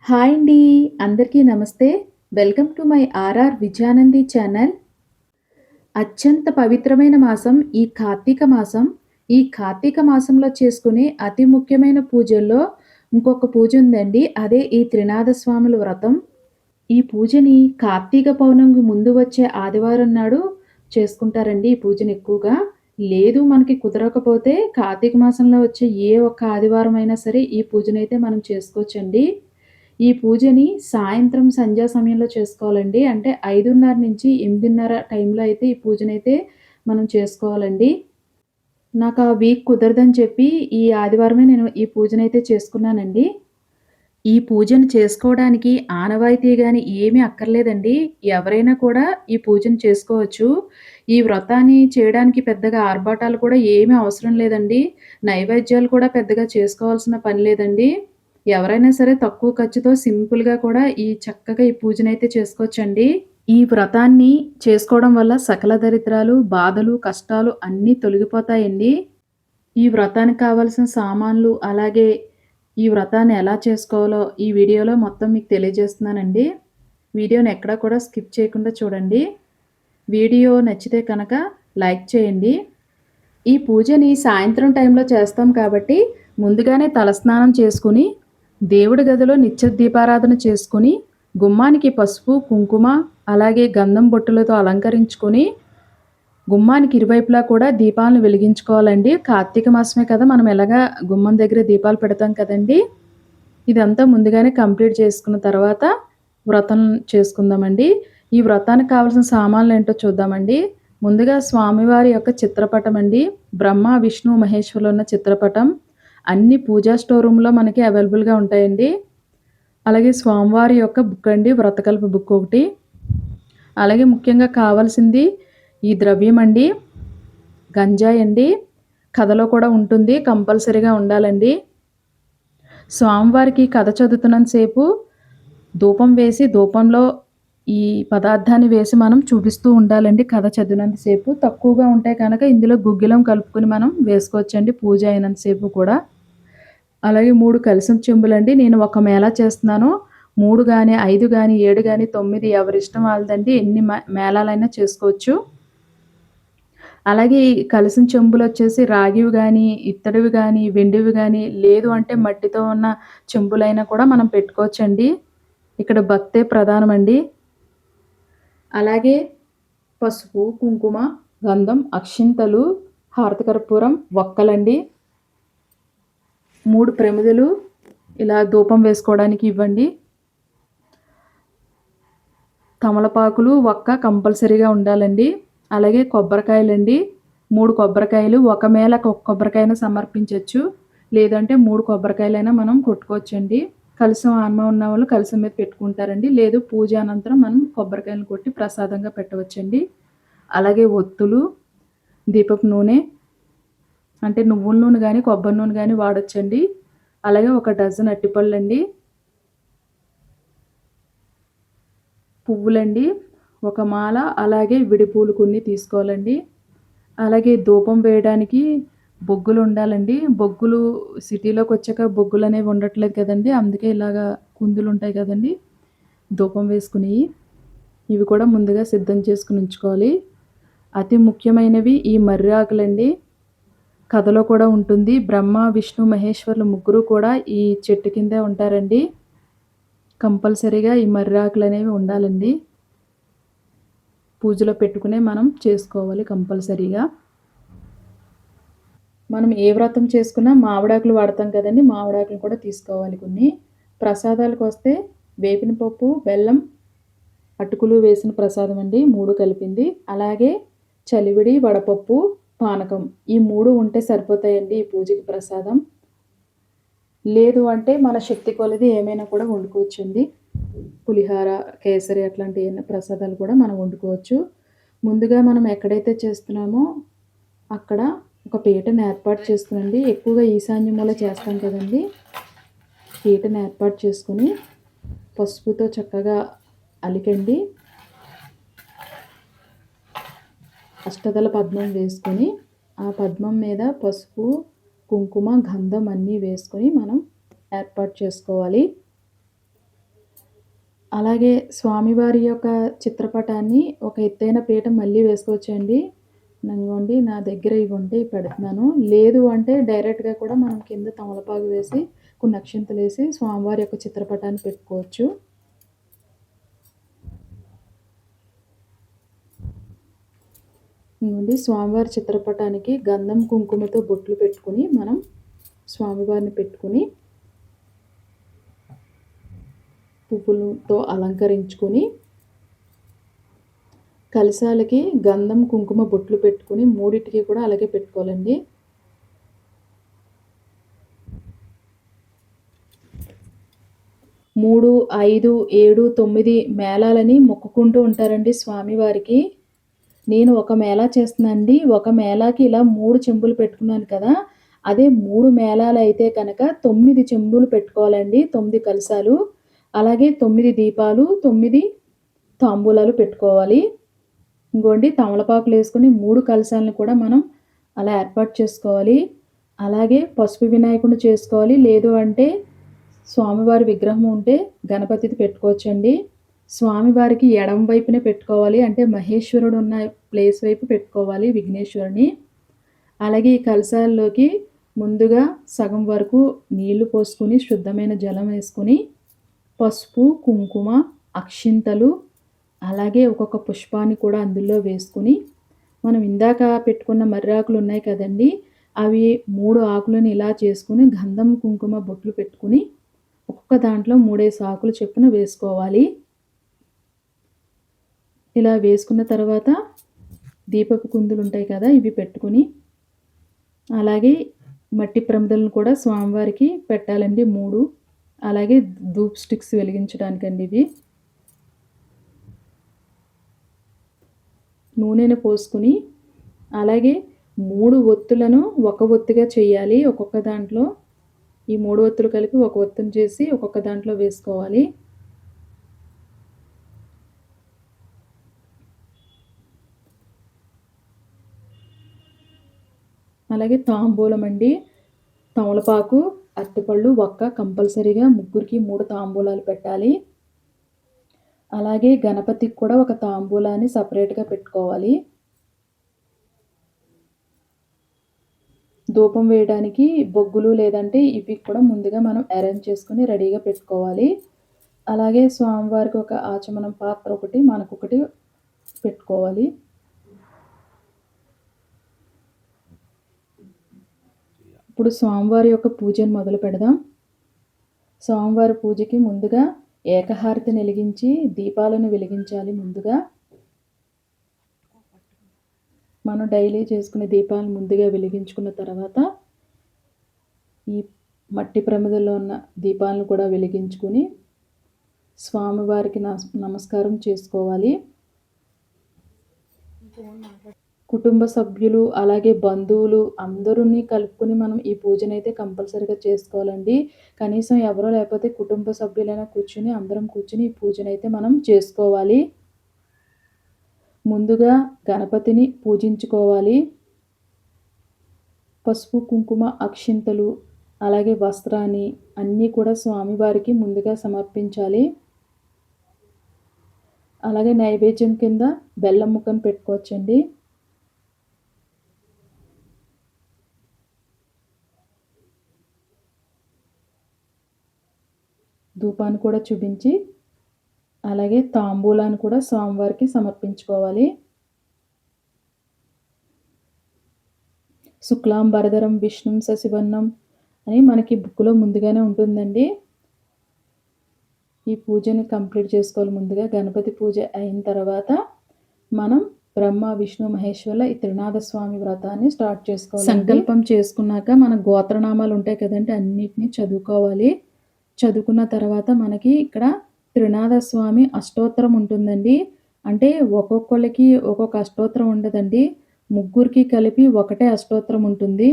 Hi అండి. అందరికీ నమస్తే. Welcome to my RR Vijayanandi channel. అత్యంత పవిత్రమైన మాసం ఈ కార్తీక మాసం. ఈ కార్తీక మాసంలో చేసుకునే అతి ముఖ్యమైన పూజల్లో ఇంకొక పూజ ఉందండి. అదే ఈ త్రినాథ స్వాముల వ్రతం. ఈ పూజని కార్తీక పౌర్ణమికి ముందు వచ్చే ఆదివారం నాడు చేసుకుంటారండి ఈ పూజని ఎక్కువగా. లేదు మనకి కుదరకపోతే కార్తీక మాసంలో వచ్చే ఏ ఒక్క ఆదివారం అయినా సరే ఈ పూజనైతే మనం చేసుకోవచ్చండి. ఈ పూజని సాయంత్రం సంధ్యా సమయంలో చేసుకోవాలండి. అంటే 5:30 నుంచి 8:30 టైంలో అయితే ఈ పూజనైతే మనం చేసుకోవాలండి. నాకు ఆ వీక్ కుదరదని చెప్పి ఈ ఆదివారమే నేను ఈ పూజనైతే చేసుకున్నానండి. ఈ పూజను చేసుకోవడానికి ఆనవాయితీ గాని ఏమీ అక్కర్లేదండి. ఎవరైనా కూడా ఈ పూజను చేసుకోవచ్చు. ఈ వ్రతాన్ని చేయడానికి పెద్దగా ఆర్భాటాలు కూడా ఏమీ అవసరం లేదండి. నైవేద్యాలు కూడా పెద్దగా చేసుకోవాల్సిన పని లేదండి. ఎవరైనా సరే తక్కువ ఖర్చుతో సింపుల్‌గా కూడా చక్కగా ఈ పూజనైతే చేసుకోవచ్చండి. ఈ వ్రతాన్ని చేసుకోవడం వల్ల సకల దరిద్రాలు, బాధలు, కష్టాలు అన్నీ తొలగిపోతాయండి. ఈ వ్రతానికి కావాల్సిన సామాన్లు, అలాగే ఈ వ్రతాన్ని ఎలా చేసుకోవాలో ఈ వీడియోలో మొత్తం మీకు తెలియజేస్తున్నానండి. వీడియోని ఎక్కడా కూడా స్కిప్ చేయకుండా చూడండి. వీడియో నచ్చితే కనుక లైక్ చేయండి. ఈ పూజని సాయంత్రం టైంలో చేస్తాం కాబట్టి ముందుగానే తలస్నానం చేసుకొని, దేవుడి గదిలో నిత్య దీపారాధన చేసుకొని, గుమ్మానికి పసుపు, కుంకుమ, అలాగే గంధం బొట్టులతో అలంకరించుకొని గుమ్మానికి ఇరువైపులా కూడా దీపాలను వెలిగించుకోవాలండి. కార్తీక మాసమే కదా! మనం ఎలాగా గుమ్మం దగ్గర దీపాలు పెడతాం కదండీ! ఇదంతా ముందుగానే కంప్లీట్ చేసుకున్న తర్వాత వ్రతం చేసుకుందామండి. ఈ వ్రతానికి కావాల్సిన సామాన్లేంటో చూద్దామండి. ముందుగా స్వామివారి యొక్క చిత్రపటం అండి. బ్రహ్మ, విష్ణు, మహేశ్వరులు ఉన్న చిత్రపటం. అన్ని పూజా స్టోర్ రూమ్‌లో మనకి అవైలబుల్‌గా ఉంటాయండి. అలాగే స్వామివారి యొక్క బుక్ అండి. వ్రతకల్ప బుక్ ఒకటి. అలాగే ముఖ్యంగా కావాల్సింది ఈ ద్రవ్యం అండి. గంజాయి అండి. కథలో కూడా ఉంటుంది. కంపల్సరీగా ఉండాలండి. స్వామివారికి కథ చదువుతున్నంత సేపు ధూపం వేసి, ధూపంలో ఈ పదార్థాన్ని వేసి మనం చూపిస్తూ ఉండాలండి కథ చదివినంత సేపు. తక్కువగా ఉంటే కనుక ఇందులో గుగ్గిలం కలుపుకొని మనం వేసుకోవచ్చండి పూజ అయినంత సేపు కూడా. అలాగే 3 కలశం చెంబులండి. నేను ఒక మేళా చేస్తున్నాను. 3 గాని, 5 గాని, 7 గాని, 9 ఎవరిష్టం వాళ్ళదండి. ఎన్ని మేళాలైనా చేసుకోవచ్చు. అలాగే ఈ కలశం చెంబులొచ్చేసి రాగివి గానీ, ఇత్తడివి గానీ, వెండివి గానీ, లేదు అంటే మట్టితో ఉన్న చెంబులైనా కూడా మనం పెట్టుకోవచ్చండి. ఇక్కడ భక్తే ప్రధానమండి. అలాగే పసుపు, కుంకుమ, గంధం, అక్షింతలు, హారతి కర్పూరం, వక్కలండి. 3 ప్రమిదలు ఇలా ధూపం వేసుకోవడానికి ఇవ్వండి. తమలపాకులు, వక్క కంపల్సరీగా ఉండాలండి. అలాగే కొబ్బరికాయలండి. 3 కొబ్బరికాయలు, ఒక మేళకు ఒక కొబ్బరికాయను సమర్పించొచ్చు. లేదంటే 3 కొబ్బరికాయలైనా మనం కొట్టుకోవచ్చండి. కలశం ఆనమ ఉన్నవాళ్ళు కలశం మీద పెట్టుకుంటారండి. లేదు పూజ అనంతరం మనం కొబ్బరికాయలను కొట్టి ప్రసాదంగా పెట్టవచ్చండి. అలాగే ఒత్తులు, దీపపు నూనె అంటే నువ్వుల నూనె గానీ, కొబ్బరి నూనె గానీ వాడొచ్చండి. అలాగే ఒక డజన్ అరటిపళ్ళండి. పువ్వులండి, ఒక మాల, అలాగే విడి పూలు కొన్ని తీసుకోవాలండి. అలాగే ధూపం వేయడానికి బొగ్గులు ఉండాలండి. బొగ్గులు సిటీలోకొచ్చాక బొగ్గులనేవి ఉండట్లేదు కదండీ! అందుకే ఇలాగా కుందులుంటాయి కదండీ! ధూపం వేసుకునేయి. ఇవి కూడా ముందుగా సిద్ధం చేసుకొని ఉంచుకోవాలి. అతి ముఖ్యమైనవి ఈ మర్రి ఆకులండి. కథలో కూడా ఉంటుంది. బ్రహ్మ, విష్ణు, మహేశ్వరులు ముగ్గురు కూడా ఈ చెట్టు కిందే ఉంటారండి. కంపల్సరీగా ఈ మర్రి ఆకులనేవి ఉండాలండి. పూజలో పెట్టుకునే మనం చేసుకోవాలి కంపల్సరీగా. మనం ఏ వ్రతం చేసుకున్నా మామిడాకులు వాడతాం కదండీ! మామిడాకులు కూడా తీసుకోవాలి కొన్ని. ప్రసాదాలకొస్తే వేపిన పప్పు, బెల్లం, అటుకులు వేసిన ప్రసాదం అండి 3 కలిపింది. అలాగే చలివిడి, వడపప్పు, పానకం ఈ 3 ఉంటే సరిపోతాయండి ఈ పూజకి ప్రసాదం. లేదు అంటే మన శక్తి కొలది ఏమైనా కూడా వండుకోవచ్చండి. పులిహార, కేసరి అట్లాంటి ఏమైనా ప్రసాదాలు కూడా మనం వండుకోవచ్చు. ముందుగా మనం ఎక్కడైతే చేస్తున్నామో అక్కడ ఒక పీటను ఏర్పాటు చేసుకునండి. ఎక్కువగా ఈశాన్య మూల చేస్తాం కదండీ! పీటను ఏర్పాటు చేసుకొని పసుపుతో చక్కగా అలికండి. అష్టదళ పద్మం వేసుకొని ఆ పద్మం మీద పసుపు, కుంకుమ, గంధం అన్నీ వేసుకొని మనం ఏర్పాటు చేసుకోవాలి. అలాగే స్వామివారి యొక్క చిత్రపటాన్ని ఒక ఎత్తైన పీట మళ్ళీ వేసుకోవచ్చండి. ఇదిగోండి నా దగ్గర ఇవి ఉంటే పెడుతున్నాను. లేదు అంటే డైరెక్ట్‌గా కూడా మనం కింద తమలపాకు వేసి, కొన్ని అక్షింతలేసి స్వామివారి యొక్క చిత్రపటాన్ని పెట్టుకోవచ్చు. ఇదిగోండి స్వామివారి చిత్రపటానికి గంధం, కుంకుమతో బొట్లు పెట్టుకొని మనం స్వామివారిని పెట్టుకొని పువ్వులతో అలంకరించుకొని కలశాలకి గంధం, కుంకుమ బొట్లు పెట్టుకొని మూడిటికి కూడా అలాగే పెట్టుకోవాలండి. మూడు, 5, 7, 9 మేళాలని మొక్కుకుంటూ ఉంటారండి స్వామివారికి. నేను ఒక మేళా చేస్తున్నానండి. ఒక మేళాకి ఇలా 3 చెంబులు పెట్టుకున్నాను కదా! అదే 3 మేళాలైతే కనుక 9 చెంబులు పెట్టుకోవాలండి. 9 కలశాలు. అలాగే 9 దీపాలు, 9 తాంబూలాలు పెట్టుకోవాలి. ఇంకోండి తమలపాకులేసుకొని 3 కలశాలను కూడా మనం అలా ఏర్పాటు చేసుకోవాలి. అలాగే పసుపు వినాయకుడిని చేసుకోవాలి. లేదు అంటే స్వామివారి విగ్రహం ఉంటే గణపతిది పెట్టుకోవచ్చండి. స్వామివారికి ఎడమ వైపునే పెట్టుకోవాలి. అంటే మహేశ్వరుడు ఉన్న ప్లేస్ వైపు పెట్టుకోవాలి విఘ్నేశ్వరుని. అలాగే ఈ కలశాల్లోకి ముందుగా సగం వరకు నీళ్లు పోసుకొని శుద్ధమైన జలం వేసుకొని పసుపు, కుంకుమ, అక్షింతలు అలాగే ఒక్కొక్క పుష్పాన్ని కూడా అందులో వేసుకొని మనం ఇందాక పెట్టుకున్న మర్రాకులు ఉన్నాయి కదండీ! అవి 3 ఆకులను ఇలా చేసుకొని గంధం, కుంకుమ బొట్లు పెట్టుకొని ఒక్కొక్క దాంట్లో 3 ఆకులు చొప్పున వేసుకోవాలి. ఇలా వేసుకున్న తర్వాత దీపపు కుందులు ఉంటాయి కదా! ఇవి పెట్టుకొని అలాగే మట్టి ప్రమిదలను కూడా స్వామివారికి పెట్టాలండి 3. అలాగే ధూప్ స్టిక్స్ వెలిగించడానికండి ఇవి. నూనెను పోసుకొని అలాగే 3 ఒత్తులను ఒక ఒత్తిగా చేయాలి. ఒక్కొక్క దాంట్లో ఈ 3 ఒత్తులు కలిపి ఒక ఒత్తుని చేసి ఒక్కొక్క దాంట్లో వేసుకోవాలి. అలాగే తాంబూలం అండి. తమలపాకు, అరటిపళ్ళు, వక్క కంపల్సరీగా ముగ్గురికి 3 తాంబూలాలు పెట్టాలి. అలాగే గణపతికి కూడా ఒక తాంబూలాన్ని సెపరేట్‌గా పెట్టుకోవాలి. ధూపం వేయడానికి బొగ్గులు లేదంటే ఇవి కూడా ముందుగా మనం అరేంజ్ చేసుకొని రెడీగా పెట్టుకోవాలి. అలాగే స్వామివారికి ఒక ఆచమనం పాత్ర ఒకటి, మనకొకటి పెట్టుకోవాలి. ఇప్పుడు స్వామివారి యొక్క పూజను మొదలు పెడదాం. స్వామివారి పూజకి ముందుగా ఏకహారతిని వెలిగించి దీపాలను వెలిగించాలి ముందుగా. మనం డైలీ చేసుకునే దీపాలను ముందుగా వెలిగించుకున్న తర్వాత ఈ మట్టి ప్రమిదల్లో ఉన్న దీపాలను కూడా వెలిగించుకొని స్వామివారికి నమస్కారం చేసుకోవాలి. కుటుంబ సభ్యులు అలాగే బంధువులు అందరిని కలుపుకొని మనం ఈ పూజనైతే కంపల్సరీగా చేసుకోవాలండి. కనీసం ఎవరో లేకపోతే కుటుంబ సభ్యులైనా కూర్చొని అందరం కూర్చొని ఈ పూజనైతే మనం చేసుకోవాలి. ముందుగా గణపతిని పూజించుకోవాలి. పసుపు, కుంకుమ, అక్షింతలు అలాగే వస్త్రాన్ని అన్నీ కూడా స్వామివారికి ముందుగా సమర్పించాలి. అలాగే నైవేద్యం కింద బెల్లం ముక్కను పెట్టుకోవచ్చండి. ధూపాన్ని కూడా చూపించి అలాగే తాంబూలాన్ని కూడా స్వామివారికి సమర్పించుకోవాలి. శుక్లాంబరధరం విష్ణుం శశివర్ణం అని మనకి బుక్‌లో ముందుగానే ఉంటుందండి. ఈ పూజని కంప్లీట్ చేసుకోవాలి ముందుగా. గణపతి పూజ అయిన తర్వాత మనం బ్రహ్మ, విష్ణు, మహేశ్వరుల ఈ త్రినాథ స్వామి వ్రతాన్ని స్టార్ట్ చేసుకోవాలి. సంకల్పం చేసుకున్నాక మన గోత్రనామాలు ఉంటాయి కదండీ! అన్నిటిని చదువుకోవాలి. చదువుకున్న తర్వాత మనకి ఇక్కడ త్రినాథ స్వామి అష్టోత్తరం ఉంటుందండి. అంటే ఒక్కొక్కళ్ళకి ఒక్కొక్క అష్టోత్తరం ఉండదండి. ముగ్గురికి కలిపి ఒకటే అష్టోత్తరం ఉంటుంది.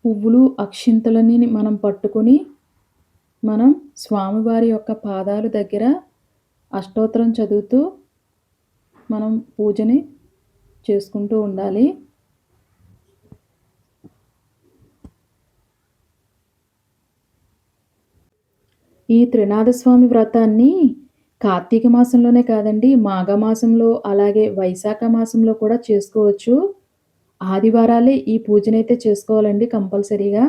పువ్వులు, అక్షింతలని మనం పట్టుకొని మనం స్వామివారి యొక్క పాదాల దగ్గర అష్టోత్తరం చదువుతూ మనం పూజని చేసుకుంటూ ఉండాలి. ఈ త్రినాథస్వామి వ్రతాన్ని కార్తీక మాసంలోనే కాదండి, మాఘమాసంలో అలాగే వైశాఖ మాసంలో కూడా చేసుకోవచ్చు. ఆదివారాలే ఈ పూజనైతే చేసుకోవాలండి కంపల్సరీగా.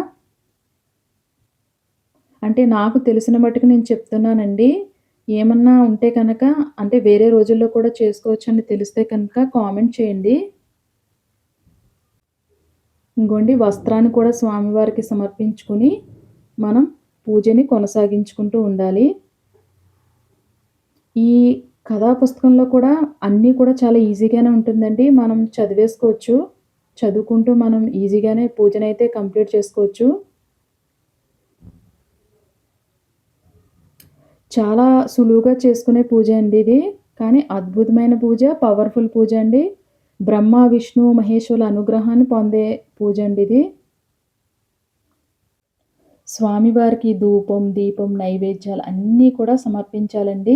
అంటే నాకు తెలిసిన మట్టుకు నేను చెప్తున్నానండి. ఏమన్నా ఉంటే కనక అంటే వేరే రోజుల్లో కూడా చేసుకోవచ్చని తెలిస్తే కనుక కామెంట్ చేయండి. ఇంగోండి వస్త్రాన్ని కూడా స్వామివారికి సమర్పించుకొని మనం పూజని కొనసాగించుకుంటూ ఉండాలి. ఈ కథా పుస్తకంలో కూడా అన్నీ కూడా చాలా ఈజీగానే ఉంటుందండి. మనం చదివేసుకోవచ్చు. చదువుకుంటూ మనం ఈజీగానే పూజనైతే కంప్లీట్ చేసుకోవచ్చు. చాలా సులువుగా చేసుకునే పూజ అండి ఇది. కానీ అద్భుతమైన పూజ, పవర్‌ఫుల్ పూజ అండి. బ్రహ్మ, విష్ణు, మహేశ్వరుల అనుగ్రహాన్ని పొందే పూజ అండి ఇది. స్వామివారికి ధూపం, దీపం, నైవేద్యాలు అన్నీ కూడా సమర్పించాలండి.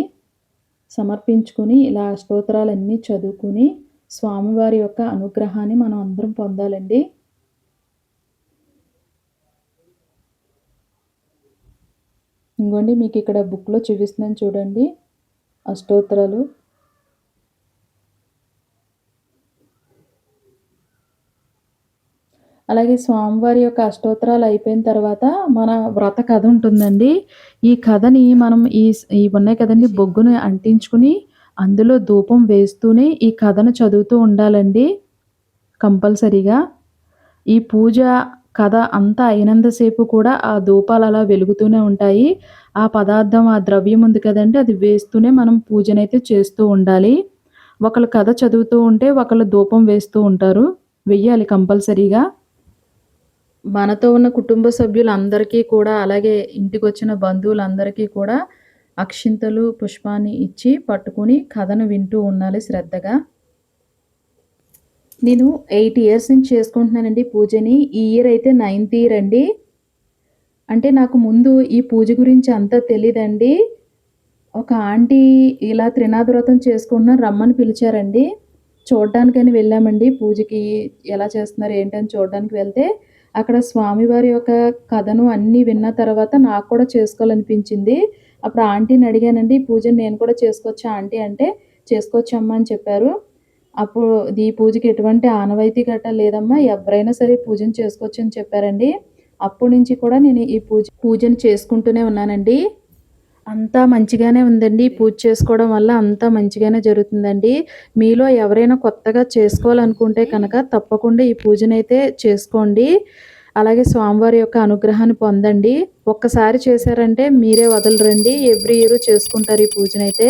సమర్పించుకొని ఇలా స్తోత్రాలన్నీ చదువుకొని స్వామివారి యొక్క అనుగ్రహాన్ని మనం అందరం పొందాలండి. ఇంగోండి మీకిక్కడ బుక్‌లో చూపిస్తున్నాను చూడండి. అష్టోత్తరాలు. అలాగే స్వామివారి యొక్క అష్టోత్తరాలు అయిపోయిన తర్వాత మన వ్రత కథ ఉంటుందండి. ఈ కథని మనం ఇవున్నాయి కదండీ బొగ్గుని అంటించుకొని అందులో ధూపం వేస్తూనే ఈ కథను చదువుతూ ఉండాలండి కంపల్సరీగా. ఈ పూజ కథ అంతా అయినంత సేపు కూడా ఆ ధూపాలు అలా వెలుగుతూనే ఉంటాయి. ఆ పదార్థం, ఆ ద్రవ్యం ఉంది కదండీ అది వేస్తూనే మనం పూజనైతే చేస్తూ ఉండాలి. ఒకళ్ళు కథ చదువుతూ ఉంటే ఒకళ్ళు ధూపం వేస్తూ ఉంటారు. వెయ్యాలి కంపల్సరీగా. మనతో ఉన్న కుటుంబ సభ్యులందరికీ కూడా, అలాగే ఇంటికొచ్చిన బంధువులందరికీ కూడా అక్షింతలు, పుష్పాన్ని ఇచ్చి పట్టుకొని కథను వింటూ ఉండాలి శ్రద్ధగా. నేను 8 ఇయర్స్ నుంచి చేసుకుంటున్నానండి పూజని. ఈ ఇయర్ అయితే 9థ్ ఇయర్ అండి. అంటే నాకు ముందు ఈ పూజ గురించి అంతా తెలీదండి. ఒక ఆంటీ ఇలా త్రినాథ వ్రతం చేసుకుంటున్నారు రమ్మని పిలిచారండి. చూడ్డానికని వెళ్ళామండి పూజకి ఎలా చేస్తున్నారు ఏంటని చూడ్డానికి వెళ్తే, అక్కడ స్వామివారి యొక్క కథను అన్నీ విన్న తర్వాత నాకు కూడా చేసుకోవాలనిపించింది. అప్పుడు ఆంటీని అడిగానండి, "ఈ పూజను నేను కూడా చేసుకోవచ్చా ఆంటీ" అంటే, "చేసుకోవచ్చమ్మా" అని చెప్పారు. అప్పుడు ఈ పూజకి ఎటువంటి ఆనవాయితీ గట్టా లేదమ్మా, ఎవరైనా సరే పూజను చేసుకోవచ్చని చెప్పారండి. అప్పటి నుంచి కూడా నేను ఈ పూజను చేసుకుంటూనే ఉన్నానండి. అంతా మంచిగానే ఉందండి. పూజ చేసుకోవడం వల్ల అంతా మంచిగానే జరుగుతుందండి. మీలో ఎవరైనా కొత్తగా చేసుకోవాలనుకుంటే కనుక తప్పకుండా ఈ పూజనైతే చేసుకోండి. అలాగే స్వామివారి యొక్క అనుగ్రహాన్ని పొందండి. ఒక్కసారి చేశారంటే మీరే వదలరండి. ఎవ్రీ ఇయర్ చేసుకుంటారు ఈ పూజనైతే.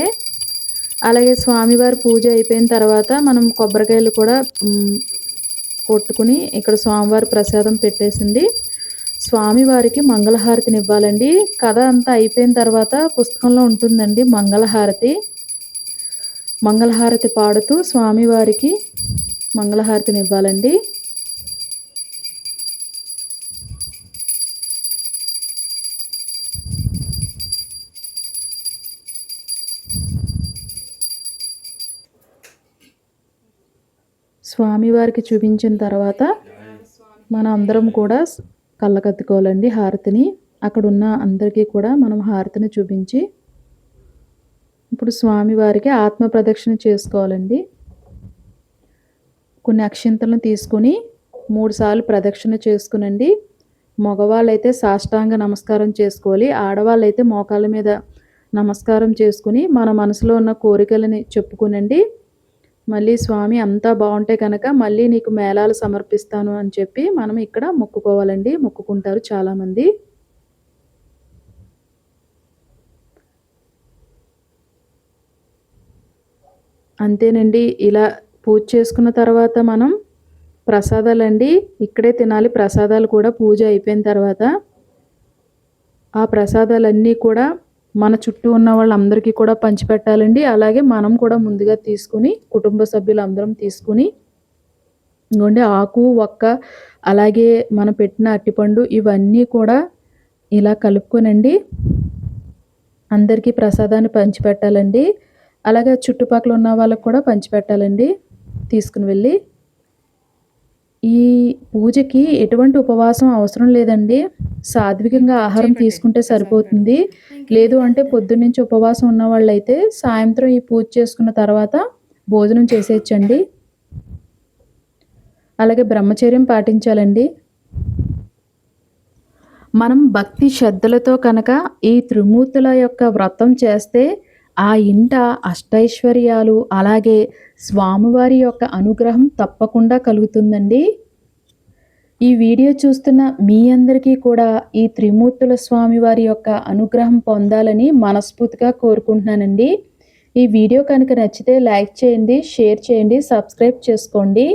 అలాగే స్వామివారి పూజ అయిపోయిన తర్వాత మనం కొబ్బరికాయలు కూడా కొట్టుకుని ఇక్కడ స్వామివారి ప్రసాదం పెట్టేసింది. స్వామివారికి మంగళహారతినివ్వాలండి. కథ అంతా అయిపోయిన తర్వాత పుస్తకంలో ఉంటుందండి మంగళహారతి. మంగళహారతి పాడుతూ స్వామివారికి మంగళహారతినివ్వాలండి. స్వామివారికి చూపించిన తర్వాత మన అందరం కూడా కళ్ళకద్దుకోవాలండి హారతిని. అక్కడున్న అందరికీ కూడా మనం హారతిని చూపించి ఇప్పుడు స్వామివారికి ఆత్మ ప్రదక్షిణ చేసుకోవాలండి. కొన్ని అక్షింతలను తీసుకొని 3 సార్లు ప్రదక్షిణ చేసుకునండి. మగవాళ్ళైతే సాష్టాంగ నమస్కారం చేసుకోవాలి. ఆడవాళ్ళైతే మోకాళ్ళ మీద నమస్కారం చేసుకుని మన మనసులో ఉన్న కోరికలని చెప్పుకునండి. మళ్ళీ స్వామి అంతా బావుంటే కనుక మళ్ళీ నీకు మేళాలు సమర్పిస్తాను అని చెప్పి మనం ఇక్కడ మొక్కుకోవాలండి. మొక్కుకుంటారు చాలామంది. అంతేనండి. ఇలా పూజ చేసుకున్న తర్వాత మనం ప్రసాదాలండి ఇక్కడే తినాలి. ప్రసాదాలు కూడా పూజ అయిపోయిన తర్వాత ఆ ప్రసాదాలన్నీ కూడా మన చుట్టూ ఉన్న వాళ్ళందరికీ కూడా పంచిపెట్టాలండి. అలాగే మనం కూడా ముందుగా తీసుకుని కుటుంబ సభ్యులందరం తీసుకుని ఇంగోండి ఆకు, ఒక్క అలాగే మనం పెట్టిన అరటిపండు ఇవన్నీ కూడా ఇలా కలుపుకొనండి అందరికీ ప్రసాదాన్ని పంచిపెట్టాలండి. అలాగే చుట్టుపక్కల ఉన్న వాళ్ళకి కూడా పంచిపెట్టాలండి తీసుకుని వెళ్ళి. ఈ పూజకి ఎటువంటి ఉపవాసం అవసరం లేదండి. సాత్వికంగా ఆహారం తీసుకుంటే సరిపోతుంది. లేదు అంటే పొద్దున్నుంచి ఉపవాసం ఉన్నవాళ్ళైతే సాయంత్రం ఈ పూజ చేసుకున్న తర్వాత భోజనం చేసేయొచ్చండి. అలాగే బ్రహ్మచర్యం పాటించాలండి. మనం భక్తి శ్రద్ధలతో కనుక ఈ త్రిమూర్తుల యొక్క వ్రతం చేస్తే ఆ ఇంట అష్టైశ్వర్యాలు అలాగే స్వామివారి యొక్క అనుగ్రహం తప్పకుండా కలుగుతుందండి. ఈ వీడియో చూస్తున్న మీ అందరికీ కూడా ఈ త్రిమూర్తుల స్వామివారి యొక్క అనుగ్రహం పొందాలని మనస్ఫూర్తిగా కోరుకుంటున్నానండి. ఈ వీడియో కనుక నచ్చితే లైక్ చేయండి, షేర్ చేయండి, సబ్స్క్రైబ్ చేసుకోండి.